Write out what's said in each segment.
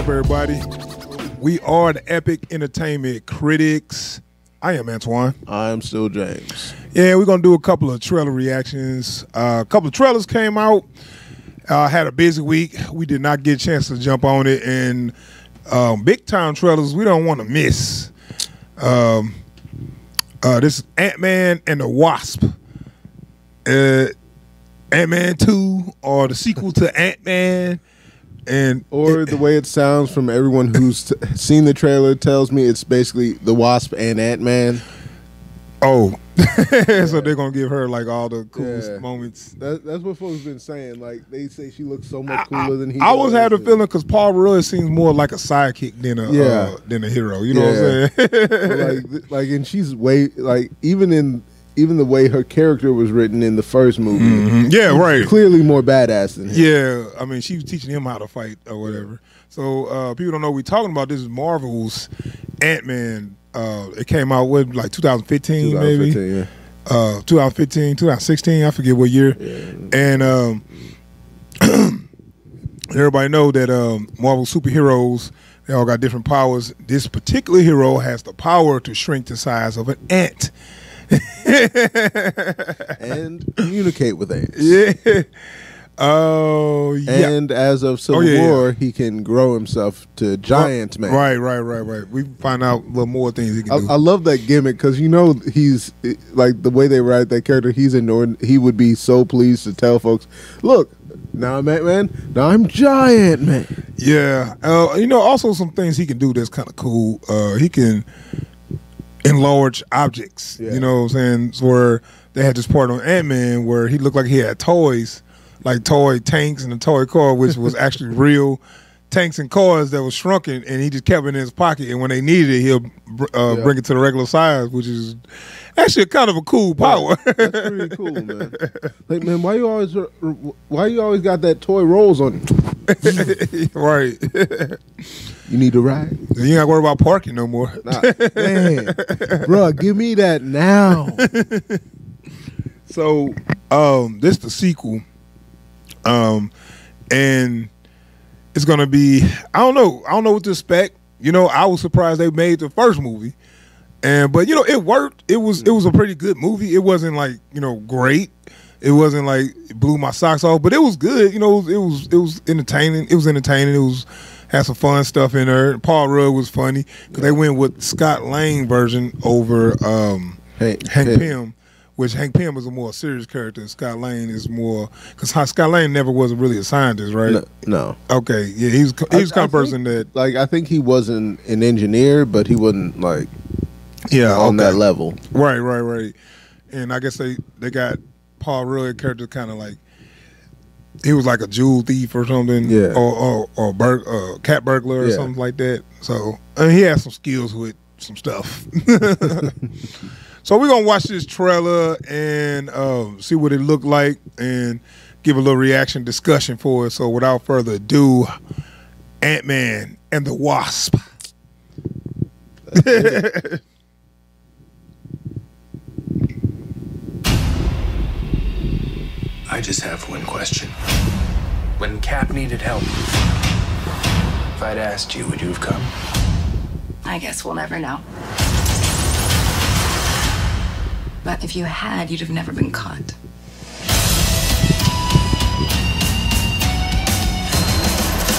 up, everybody? We are the Epic Entertainment Critics. I am Antoine. I am still James. Yeah, we're going to do a couple of trailer reactions. A couple of trailers came out. Had a busy week. We did not get a chance to jump on it. And big-time trailers we don't want to miss. This is Ant-Man and the Wasp. Ant-Man 2 or the sequel to Ant-Man. Or the way it sounds from everyone who's seen the trailer tells me it's basically the Wasp and Ant-Man. Oh, so they're gonna give her like all the coolest moments. That's what folks been saying. Like they say she looks so much cooler than he. I always had a feeling because Paul Rudd seems more like a sidekick than a hero. You know what I'm saying? like, and she's way like even the way her character was written in the first movie. Yeah, right. Clearly more badass than him. Yeah, I mean, she was teaching him how to fight or whatever. So people don't know what we're talking about. This is Marvel's Ant-Man. It came out with like 2015 maybe. Yeah. 2015, 2016, I forget what year. Yeah. And everybody know that Marvel superheroes, they all got different powers. This particular hero has the power to shrink the size of an ant. And communicate with ants. Yeah. Oh, yeah. And as of Civil War, he can grow himself to giant man. Right. We find out a little more things he can do. I love that gimmick because you know he's like the way they write that character. He's ignored. He would be so pleased to tell folks, "Look, now I'm Ant-Man. Now I'm Giant Man." Yeah. You know, also some things he can do that's kind of cool. He can enlarge objects. You know what I'm saying? So where they had this part on Ant-Man where he looked like he had toys, like toy tanks and a toy car, which was actually real tanks and cars that was shrunken, and he just kept it in his pocket. And when they needed it, he'll bring it to the regular size, which is actually kind of a cool power. That's pretty cool, man. Like, man, why you always got that toy rolls on you? Right. You need to ride. You ain't got to worry about parking no more. Nah, man, bro, give me that now. So, this is the sequel. And it's gonna be I don't know what to expect. You know, I was surprised they made the first movie, but you know it worked. It was a pretty good movie. It wasn't like great. It wasn't like it blew my socks off, but it was good. You know, it was entertaining. It was entertaining. It was had some fun stuff in there. Paul Rudd was funny because they went with Scott Lang version over Hank Pym. Which Hank Pym is a more serious character, and Scott Lang is more because Scott Lang never was really a scientist, right? No. Okay, yeah, he was kind of person that like I think he wasn't an engineer, but he wasn't like on that level. Right. And I guess they got Paul Rudd character kind of like he was like a jewel thief or something, or cat burglar or something like that. So he has some skills with some stuff. So we're gonna watch this trailer and see what it looked like and give a little reaction discussion for it. So without further ado, Ant-Man and the Wasp. I just have one question. When Cap needed help, if I'd asked you, would you have come? I guess we'll never know. But if you had, you'd have never been caught.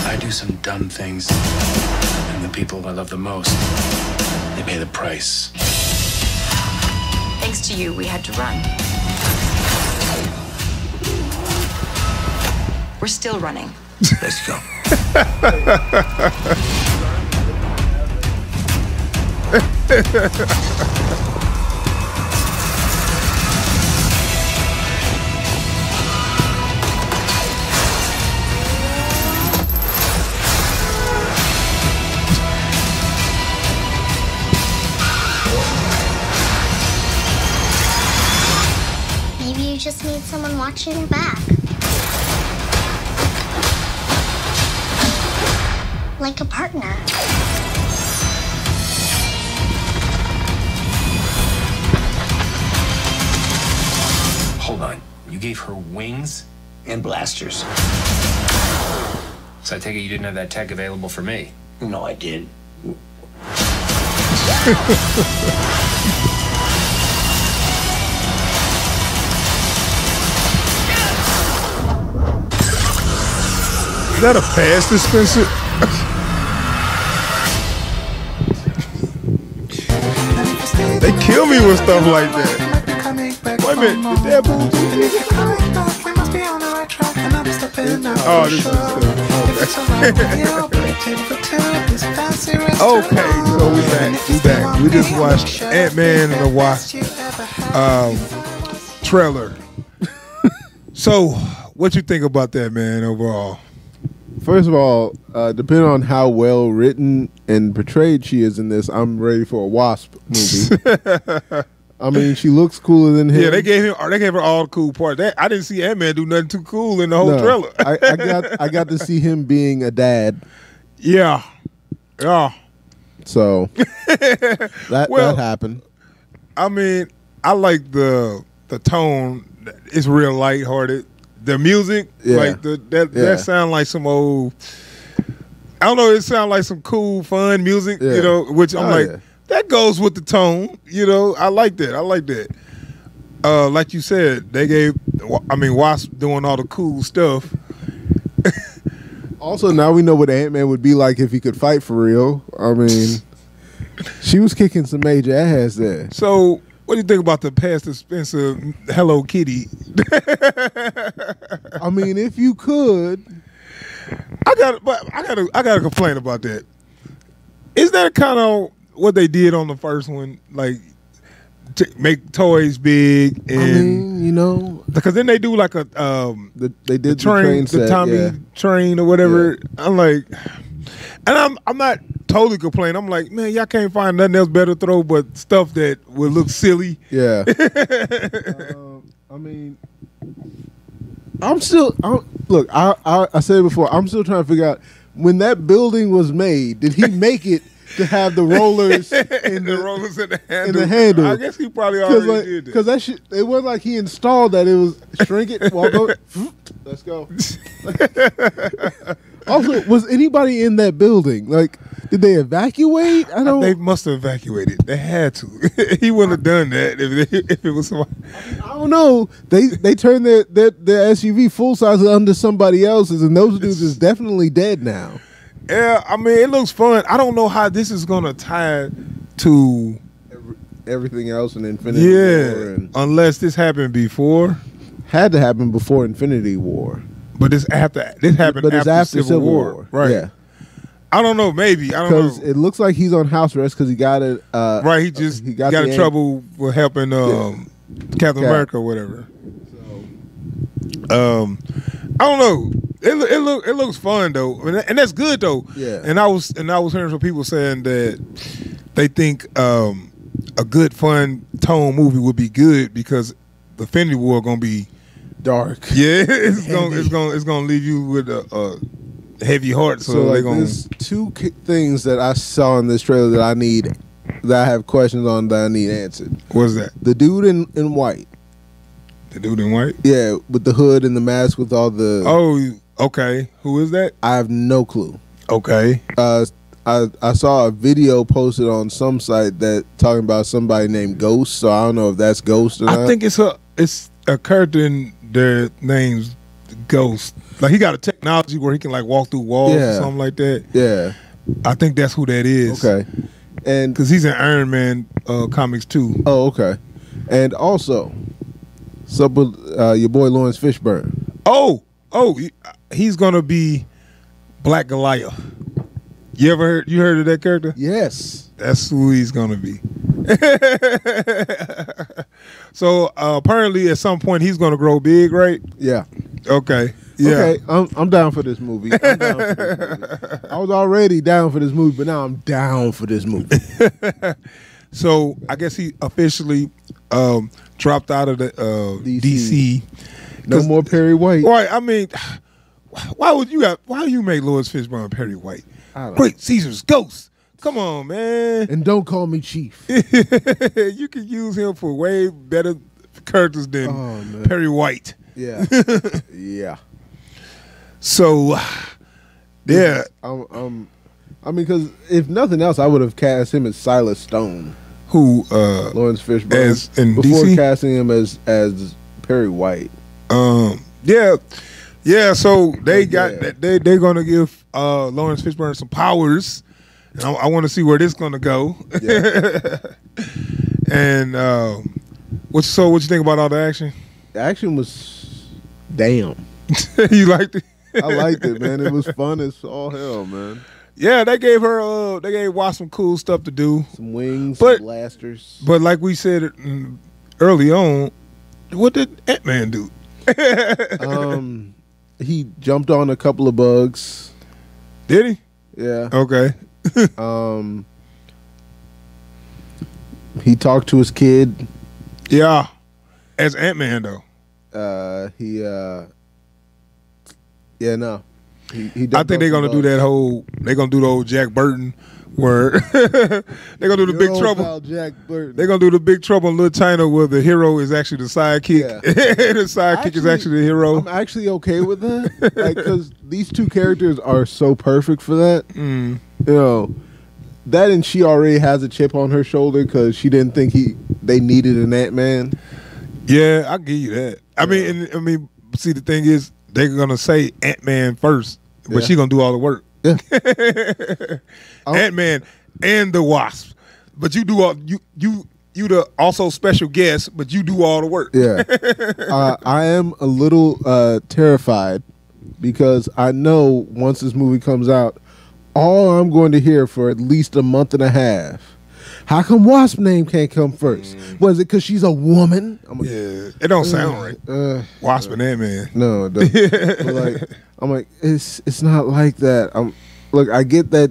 I do some dumb things, and the people I love the most, they pay the price. Thanks to you, we had to run. We're still running. Let's go. Just need someone watching your back. Like a partner. Hold on. You gave her wings and blasters. So I take it you didn't have that tech available for me. No, I did. Is that a pass dispenser? They kill me with stuff like that. Wait a minute, did that move? Oh, this is okay, so we back. We just watched Ant-Man and the Wasp trailer. So, what you think about that, man, overall? First of all, depending on how well written and portrayed she is in this, I'm ready for a Wasp movie. I mean, she looks cooler than him. Yeah, they gave her all the cool parts. I didn't see Ant-Man do nothing too cool in the whole trailer. I got to see him being a dad. Yeah. So that happened. I mean, I like the tone. It's real lighthearted. The music, like that sound like some old. I don't know. It sounds like some cool, fun music, you know. Which I'm that goes with the tone, you know. I like that. Like you said, they gave. I mean, Wasp doing all the cool stuff. Also, now we know what Ant-Man would be like if he could fight for real. I mean, she was kicking some major ass there. So, what do you think about the past dispenser Hello Kitty? I mean, if you could, I gotta complain about that. Is that kind of what they did on the first one? Like, to make toys big, and I mean, you know, because then they do like a they did the Tommy train or whatever. Yeah. I'm like, and I'm not totally complaining. I'm like, man, y'all can't find nothing else better to throw but stuff that would look silly. Yeah. I mean, I said it before. I'm still trying to figure out when that building was made. Did he make it to have the rollers and the rollers in the handle? In the handle. I guess he probably already did that. Because that shit, it wasn't like he installed that. It was shrink it, walk over, let's go. Also, was anybody in that building? Like, did they evacuate? They must have evacuated. They had to. He wouldn't have done that if it was somebody. I don't know. They turned their SUV full size under somebody else's, and those dudes is definitely dead now. Yeah, I mean, it looks fun. I don't know how this is gonna tie to everything else in Infinity War. Unless this happened before. Had to happen before Infinity War. But this happened after Civil War. Right. Yeah. I don't know, maybe. I don't know. Because it looks like he's on house arrest because he got it. Right, he got in trouble with helping Captain America or whatever. So, I don't know. It looks fun though, and that's good though. Yeah. And I was hearing some people saying that they think a good fun tone movie would be good because the Infinity War gonna be dark. Yeah, it's gonna leave you with a heavy heart. So like, there's two things that I saw in this trailer that I have questions on that I need answered. What's that? The dude in white. The dude in white? Yeah, with the hood and the mask with all the. Oh, okay. Who is that? I have no clue. Okay. I saw a video posted on some site that talking about somebody named Ghost. So I don't know if that's Ghost or not. I think it's a character in their name's Ghost. Like he got a technology where he can like walk through walls or something like that. Yeah. I think that's who that is. Okay. And because he's in Iron Man comics too. Oh, okay. And also, your boy Laurence Fishburne. Oh, he's gonna be Black Goliath. You heard of that character? Yes. That's who he's gonna be. So apparently at some point he's gonna grow big, right? Yeah. Okay. Yeah. Okay. I'm down for this movie. I was already down for this movie, but now I'm down for this movie. So I guess he officially dropped out of the DC. No more Perry White. Right. I mean, why you make Laurence Fishburne Perry White? Great Caesar's Ghost. Come on, man. And don't call me Chief. You can use him for way better characters than Perry White. Yeah. Yeah. So Yeah. I mean, because if nothing else, I would have cast him as Silas Stone, Who Laurence Fishburne, as in before DC? casting him as Perry White. Yeah. So they got Yeah. they're gonna give Laurence Fishburne some powers. And I want to see where this gonna go. Yeah. And what you think about all the action? The action was damn. You liked it? I liked it, man. It was fun as all hell, man. Yeah, they gave Wasp some cool stuff to do. Some wings, But- some blasters. But like we said early on, what did Ant-Man do? He jumped on a couple of bugs. Did he? Yeah. Okay. He talked to his kid. Yeah. As Ant-Man though. No. He I think they're gonna do that they're gonna do the old Jack Burton where they're gonna do the Big Trouble. Jack Burton. They're gonna do the Big Trouble in Little China where the hero is actually the sidekick. Yeah. The sidekick is actually the hero. I'm actually okay with that, because these two characters are so perfect for that. You know, that and she already has a chip on her shoulder because she didn't think they needed an Ant-Man. Yeah, I give you that. I mean, see, the thing is, they're gonna say Ant-Man first, but Yeah. she gonna do all the work. Yeah. Ant-Man and the Wasp, but you do all you the also special guest, but you do all the work. Yeah. I am a little terrified because I know once this movie comes out, all I'm going to hear for at least a month and a half, how come Wasp name can't come first? Was it because she's a woman? I'm like, Yeah, it don't sound right. Wasp and Ant-Man. No, it doesn't. But I'm like, it's not like that. Look, I get that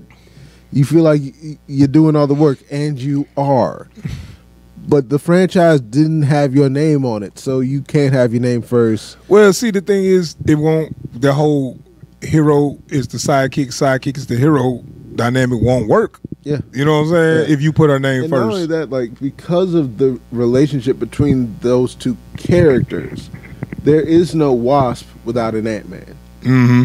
you feel like you're doing all the work, and you are. But the franchise didn't have your name on it, so you can't have your name first. Well, see, the thing is, it won't. The whole hero is the sidekick is the hero dynamic won't work. Yeah. You know what I'm saying? Yeah. If you put her name And first. not only that, like, because of the relationship between those two characters, there is no Wasp without an Ant-Man. Mm-hmm.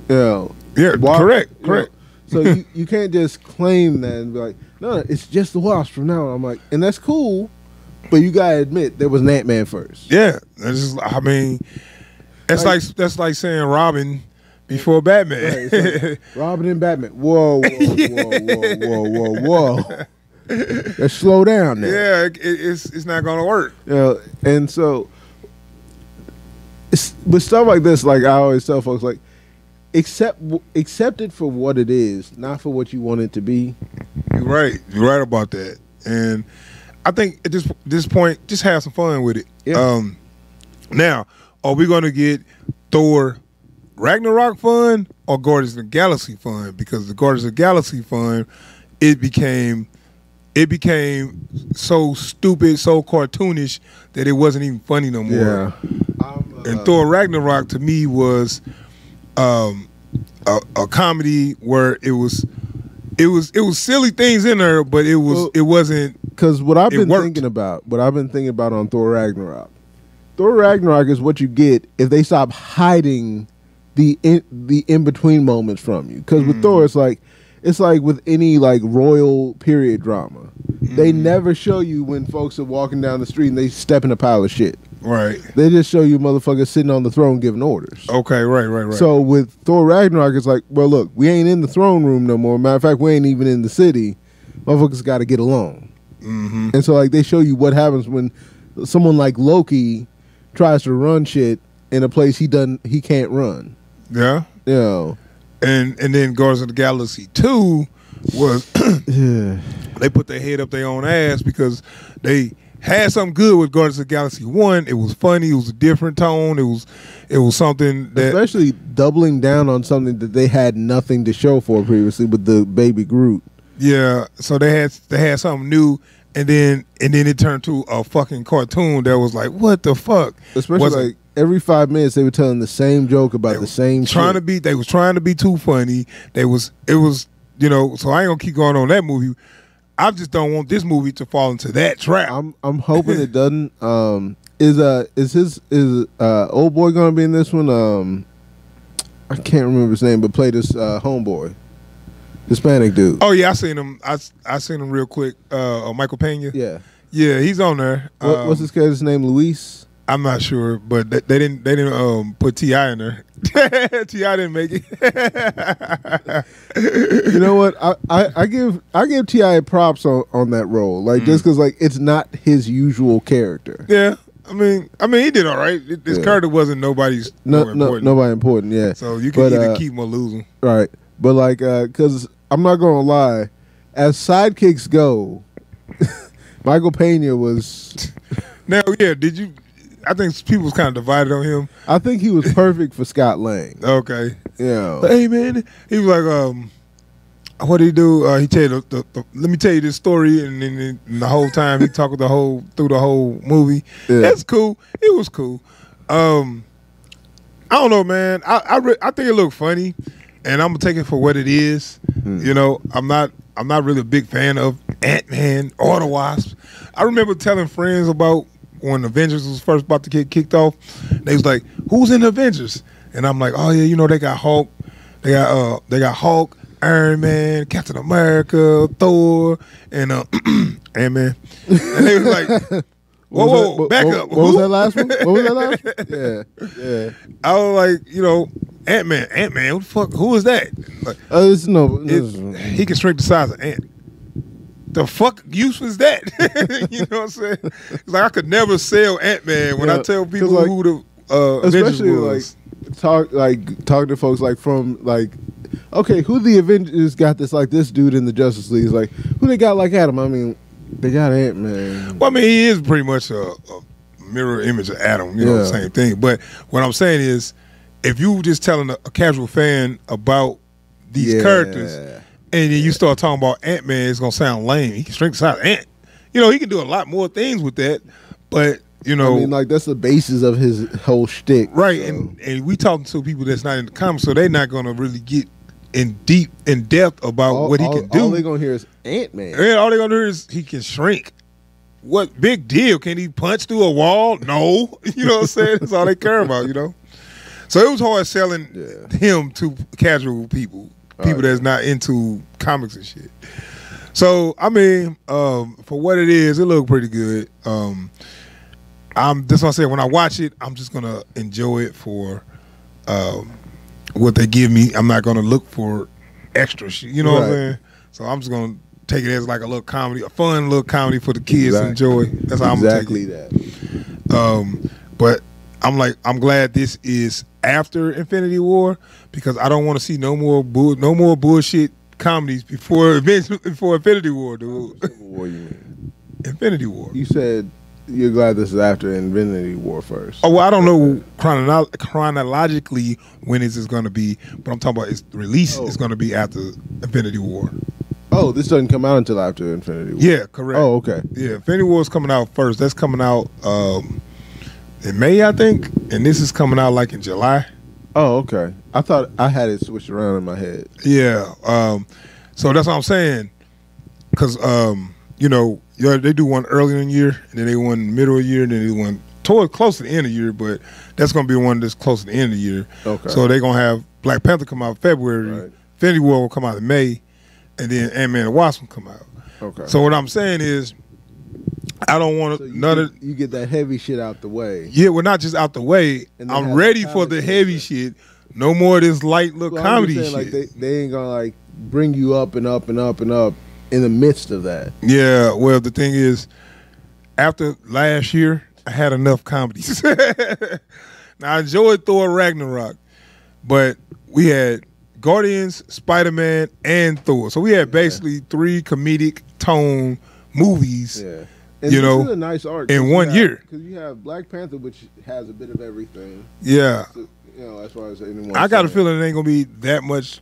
You know, Yeah, correct. you know, so you can't just claim that and be like, no, it's just the Wasp from now on. I'm like, and that's cool, but you gotta admit there was an Ant-Man first. Yeah. I mean, that's like saying Robin before Batman. Right, it's like Robin and Batman. Whoa. Let's slow down there. Yeah, it's not gonna work. You know, and so with stuff like this, like I always tell folks, like accept it for what it is, not for what you want it to be. You're right about that. And I think at this point, just have some fun with it. Yeah. Now, are we gonna get Thor Ragnarok fun or Guardians of the Galaxy fun? Because the Guardians of the Galaxy fun, it became so stupid, so cartoonish that it wasn't even funny no more. Yeah. And Thor Ragnarok to me was a comedy where it was silly things in there, but it wasn't. Because what I've been worked. thinking about on Thor Ragnarok is what you get if they stop hiding the in between moments from you. Because with Thor, it's like with any like royal period drama, they never show you when folks are walking down the street and they step in a pile of shit. Right. They just show you motherfuckers sitting on the throne giving orders. Okay. Right. So with Thor Ragnarok, it's like, well, look, we ain't in the throne room no more. Matter of fact, we ain't even in the city. Motherfuckers got to get along. Mm-hmm. And so like they show you what happens when someone like Loki tries to run shit in a place he can't run. Yeah. You know. And then Guardians of the Galaxy 2 was they put their head up their own ass because they had something good with Guardians of the Galaxy 1. It was funny. It was a different tone. It was something that, especially doubling down on something that they had nothing to show for previously with the baby Groot. Yeah, so they had something new, and then it turned to a fucking cartoon that was like, what the fuck? Especially like every 5 minutes they were telling the same joke about the same shit. They was trying to be too funny. It was so I ain't gonna keep going on that movie. I just don't want this movie to fall into that trap. I'm hoping it doesn't. Is old boy gonna be in this one? I can't remember his name, but played this homeboy, Hispanic dude. Oh yeah, I seen him. I seen him real quick. Michael Peña. Yeah, he's on there. What's his character's name? Luis. I'm not sure, but they didn't put T.I. in there. T.I. didn't make it. You know what? I give T.I. props on that role, like just because like it's not his usual character. Yeah, I mean he did all right. His character wasn't nobody important. Yeah. So you can either keep him or lose him. Right, but like because I'm not gonna lie, as sidekicks go, Michael Peña was. Now, yeah, did you? I think people was kind of divided on him. I think he was perfect for Scott Lang. Okay. Yeah. But, hey man, he was like, what did he do? He tell you let me tell you this story, and then the whole time he talked through the whole movie. Yeah. That's cool. It was cool. I don't know, man. I think it looked funny, and I'm gonna take it for what it is. You know, I'm not really a big fan of Ant-Man or the Wasp. I remember telling friends about when Avengers was first about to get kicked off. They was like, "Who's in the Avengers?" And I'm like, "Oh yeah, you know they got Hulk, they got Hulk, Iron Man, Captain America, Thor, and Ant-Man." And they was like, "Whoa, back up." What was that last one? What was that last one? Yeah. I was like, you know, Ant-Man, what the fuck? Who is that? Like, he can shrink the size of ant. The fuck use was that? You know what I'm saying? It's like I could never sell Ant-Man when I tell people like, who the especially was. Like talk to folks like from like, okay, who the Avengers got this dude in the Justice League? Like who they got like Adam? I mean, they got Ant-Man. Well, I mean, he is pretty much a mirror image of Adam. You know, the same thing. But what I'm saying is, if you just telling a casual fan about these characters. And then you start talking about Ant-Man, it's going to sound lame. He can shrink the size of ant. You know, he can do a lot more things with that. But, you know. I mean, like, that's the basis of his whole shtick. Right. So. And we talking to people that's not in the comics, so they're not going to really get in depth about what he can do. All they're going to hear is Ant-Man. Yeah, all they're going to hear is he can shrink. What big deal? Can he punch through a wall? No. You know what I'm saying? That's all they care about, you know. So it was hard selling him to casual people. People that's not into comics and shit. So I mean, for what it is, it looked pretty good. That's what I said. When I watch it, I'm just gonna enjoy it for what they give me. I'm not gonna look for extra shit. You know what I'm saying? So I'm just gonna take it as like a little comedy, a fun little comedy for the kids to enjoy. That's how I'm gonna take it. But I'm glad this is after Infinity War because I don't want to see no more bullshit comedies before Infinity War, dude. Civil War, you mean? Infinity War. You said you're glad this is after Infinity War first. Oh, well, I don't know chronologically when this is going to be, but I'm talking about its release is going to be after Infinity War. Oh, this doesn't come out until after Infinity War. Yeah, correct. Oh, okay. Yeah, Infinity War is coming out first. That's coming out in May, I think, and this is coming out like in July. Oh, okay. I thought I had it switched around in my head. Yeah. So that's what I'm saying. Because, you know, they do one early in the year, and then they one middle of the year, and then they one close to the end of the year, but that's going to be one that's close to the end of the year. Okay. So they're going to have Black Panther come out in February, right. Infinity War will come out in May, and then Ant-Man and Wasp will come out. Okay. So what I'm saying is, I don't want to you get that heavy shit out the way. Yeah, well, not just out the way. I'm ready for the heavy shit. No more of this light little comedy shit. Like they ain't gonna like bring you up and up and up and up in the midst of that. Yeah, well, the thing is, after last year, I had enough comedies. Now I enjoyed Thor Ragnarok, but we had Guardians, Spider-Man, and Thor. So we had basically 3 comedic tone movies. Yeah. And you know, is a nice arc in 1 year. Because you have Black Panther, which has a bit of everything. Yeah. So, you know, as far as anyone. I got a feeling it ain't gonna be that much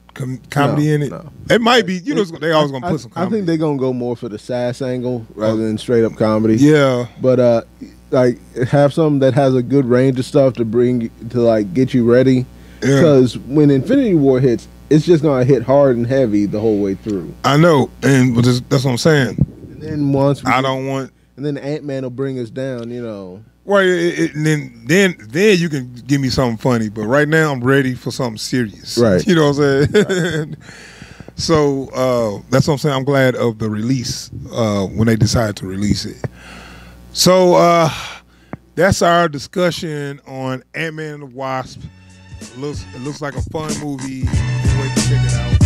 comedy in it. No. It might be. You know, they always gonna put some comedy. I think they're gonna go more for the sass angle rather than straight up comedy. Yeah. But like have something that has a good range of stuff to bring to like get you ready. Because when Infinity War hits, it's just gonna hit hard and heavy the whole way through. I know, and that's what I'm saying. And then once I don't want. And then Ant-Man will bring us down, you know. Right, and then you can give me something funny, but right now I'm ready for something serious. Right. You know what I'm saying? Right. So that's what I'm saying. I'm glad of the release when they decided to release it. So that's our discussion on Ant-Man and the Wasp. It looks like a fun movie. Can't wait to check it out.